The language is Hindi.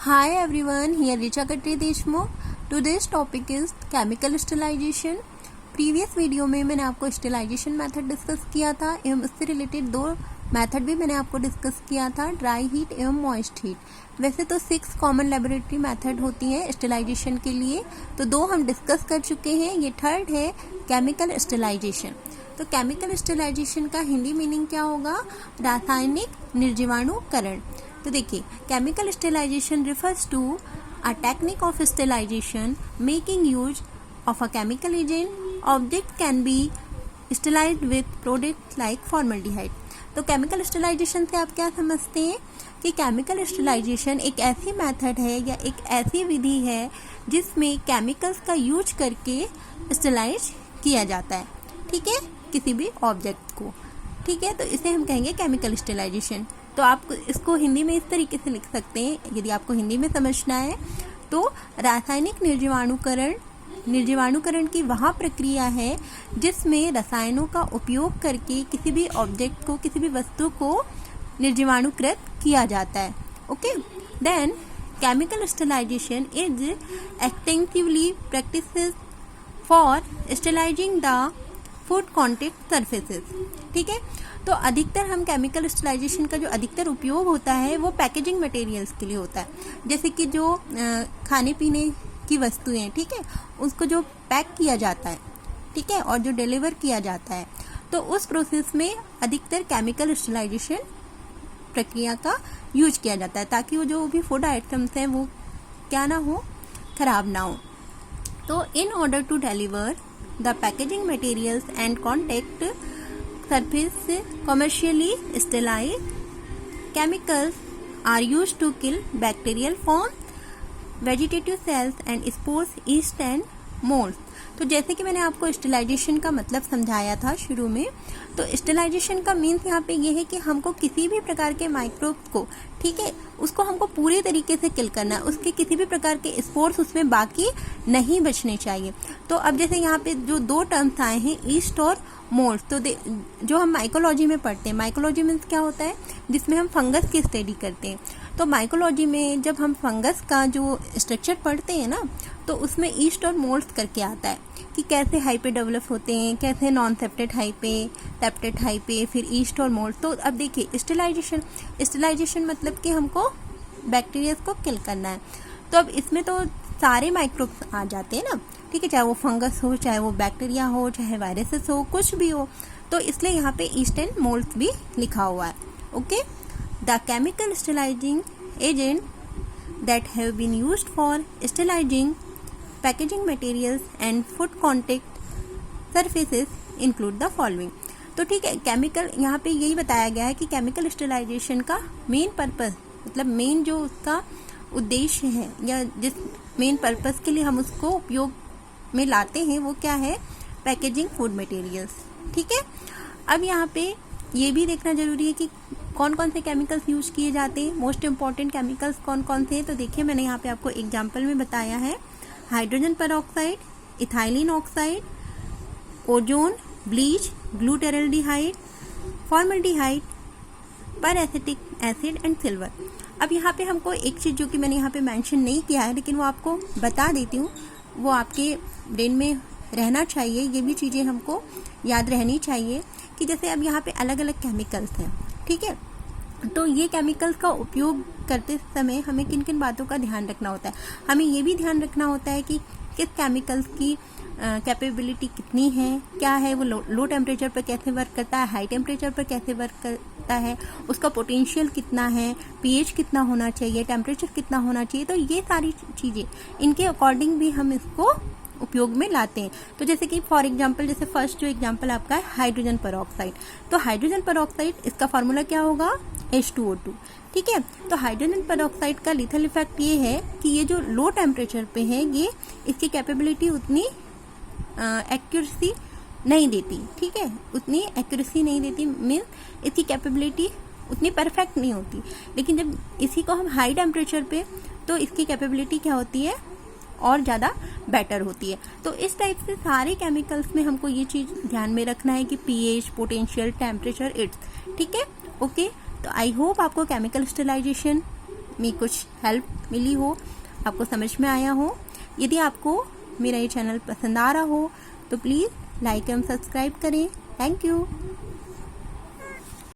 Hi everyone, here Richa Khatri Deshmukh. Today's topic is chemical sterilization. Previous video में मैंने आपको स्टेलाइजेशन मेथड डिस्कस किया था एवं उससे रिलेटेड दो मेथड भी मैंने आपको डिस्कस किया था, ड्राई हीट एवं मॉइस्ट हीट। वैसे तो 6 कॉमन लेबोरेटरी मेथड होती हैं स्टेलाइजेशन के लिए, तो 2 हम डिस्कस कर चुके हैं। ये थर्ड है केमिकल स्टेलाइजेशन। तो केमिकल स्टेलाइजेशन का हिंदी मीनिंग क्या होगा? रासायनिक निर्जीवाणुकरण। तो देखिए, chemical sterilisation refers to a technique of sterilisation making use of a chemical agent. Object can be sterilized with products like formaldehyde. तो केमिकल स्टेलाइजेशन से आप क्या समझते हैं कि केमिकल स्टेलाइजेशन एक ऐसी मेथड है या एक ऐसी विधि है जिसमें केमिकल्स का यूज करके स्टेलाइज किया जाता है, ठीक है, किसी भी ऑब्जेक्ट को, ठीक है। तो इसे हम कहेंगे केमिकल स्टेलाइजेशन। तो आप इसको हिंदी में इस तरीके से लिख सकते हैं, यदि आपको हिंदी में समझना है तो रासायनिक निर्जीवाणुकरण की वह प्रक्रिया है जिसमें रसायनों का उपयोग करके किसी भी ऑब्जेक्ट को, किसी भी वस्तु को निर्जीवाणुकृत किया जाता है। Okay, then chemical sterilization is extensively practices for sterilizing the food contact surfaces, ठीक है। तो अधिकतर हम केमिकल स्टेलाइजेशन का जो अधिकतर उपयोग होता है वो पैकेजिंग मटेरियल्स के लिए होता है, जैसे कि जो खाने पीने की वस्तुएं, ठीक है, उसको जो पैक किया जाता है, ठीक है, और जो डिलीवर किया जाता है, तो उस प्रोसेस में अधिकतर केमिकल स्टेलाइजेशन प्रक्रिया का यूज किया जाता है ताकि वो जो भी फूड आइटम्स हैं वो क्या ना हो, खराब ना हो। तो in order to deliver the packaging materials and contact surface commercially sterilise chemicals are used to kill bacterial form, vegetative cells and spores, yeast and moulds. तो जैसे कि मैंने आपको स्टेलाइजेशन का मतलब समझाया था शुरू में, तो स्टेलाइजेशन का मीन्स यहाँ पे ये है कि हमको किसी भी प्रकार के माइक्रोब्स को, ठीक है, उसको हमको पूरे तरीके से किल करना है, उसके किसी भी प्रकार के स्पोर्स उसमें बाकी नहीं बचने चाहिए। तो अब जैसे यहाँ पे जो 2 टर्म्स आए हैं, ईस्ट और मोल्ड्स, तो जो हम माइकोलॉजी में पढ़ते हैं, माइकोलॉजी मीन्स क्या होता है, जिसमें हम फंगस की स्टडी करते हैं। तो माइकोलॉजी में जब हम फंगस का जो स्ट्रक्चर पढ़ते हैं ना, तो उसमें ईस्ट और मोल्ड्स करके आता है कि कैसे हाइपे डेवलप होते हैं, कैसे नॉन सेप्टेड हाइपे, सेप्टेड हाइपे, फिर ईस्ट और मोल्ड। तो अब देखिए, स्टेलाइजेशन मतलब कि हमको बैक्टीरिया को किल करना है। तो अब इसमें तो सारे माइक्रोब्स आ जाते हैं ना, ठीक है, चाहे वो फंगस हो, चाहे वो बैक्टीरिया हो, चाहे वायरसेस हो, कुछ भी हो। तो इसलिए यहाँ पे ईस्ट एंड मोल्ड्स भी लिखा हुआ है। Okay, the chemical sterilizing agent that have been used for sterilizing packaging materials and food contact surfaces include the following. तो ठीक है, केमिकल यहाँ पे यही बताया गया है कि केमिकल स्टेलाइजेशन का मेन पर्पस, मतलब मेन जो उसका उद्देश्य है या जिस मेन पर्पस के लिए हम उसको उपयोग में लाते हैं वो क्या है? पैकेजिंग फूड मटेरियल्स, ठीक है। अब यहाँ पे ये भी देखना जरूरी है कि कौन कौन से केमिकल्स यूज किए जाते हैं, मोस्ट इंपॉर्टेंट केमिकल्स कौन कौन से हैं। तो देखिए, मैंने यहाँ पे आपको एग्जांपल में बताया है, hydrogen peroxide, ethylene oxide, ozone, bleach, glutaraldehyde, formaldehyde, peracetic acid and silver. अब यहाँ पे हमको एक चीज़ जो कि मैंने यहाँ पे मेंशन नहीं किया है लेकिन वो आपको बता देती हूँ, वो आपके ब्रेन में रहना चाहिए, ये भी चीज़ें हमको याद रहनी चाहिए कि जैसे अब यहाँ पे अलग अलग केमिकल्स हैं, ठीक है, तो ये केमिकल्स का उपयोग करते समय हमें किन किन बातों का ध्यान रखना होता है। हमें ये भी ध्यान रखना होता है कि किस केमिकल्स की कैपेबिलिटी कितनी है, क्या है, वो लो टेम्परेचर पर कैसे वर्क करता है, हाई टेम्परेचर पर कैसे वर्क करता है, उसका पोटेंशियल कितना है, पीएच कितना होना चाहिए, टेम्परेचर कितना होना चाहिए। तो ये सारी चीज़ें इनके अकॉर्डिंग भी हम इसको उपयोग में लाते हैं। तो जैसे कि फॉर एग्जांपल, जैसे फर्स्ट जो एग्जांपल आपका है हाइड्रोजन पेरोक्साइड, तो हाइड्रोजन पेरोक्साइड इसका फार्मूला क्या होगा? H2O2, ठीक है। तो हाइड्रोजन पेरोक्साइड का लिथल इफेक्ट ये है कि ये जो लो टेम्परेचर पे है, ये इसकी कैपेबिलिटी उतनी एक्यूरेसी नहीं देती, ठीक है, उतनी एक्यूरेसी नहीं देती, मीन्स इसकी कैपेबिलिटी उतनी परफेक्ट नहीं होती। लेकिन जब इसी को हम हाई टेम्परेचर पे, तो इसकी कैपेबिलिटी क्या होती है? और ज़्यादा बेटर होती है। तो इस टाइप से सारे केमिकल्स में हमको ये चीज़ ध्यान में रखना है कि पीएच, पोटेंशियल, टेम्परेचर, इट्स, ठीक है। ओके, तो आई होप आपको केमिकल स्टेलाइजेशन में कुछ हेल्प मिली हो, आपको समझ में आया हो। यदि आपको मेरा ये चैनल पसंद आ रहा हो तो प्लीज़ लाइक एवं सब्सक्राइब करें। Thank you.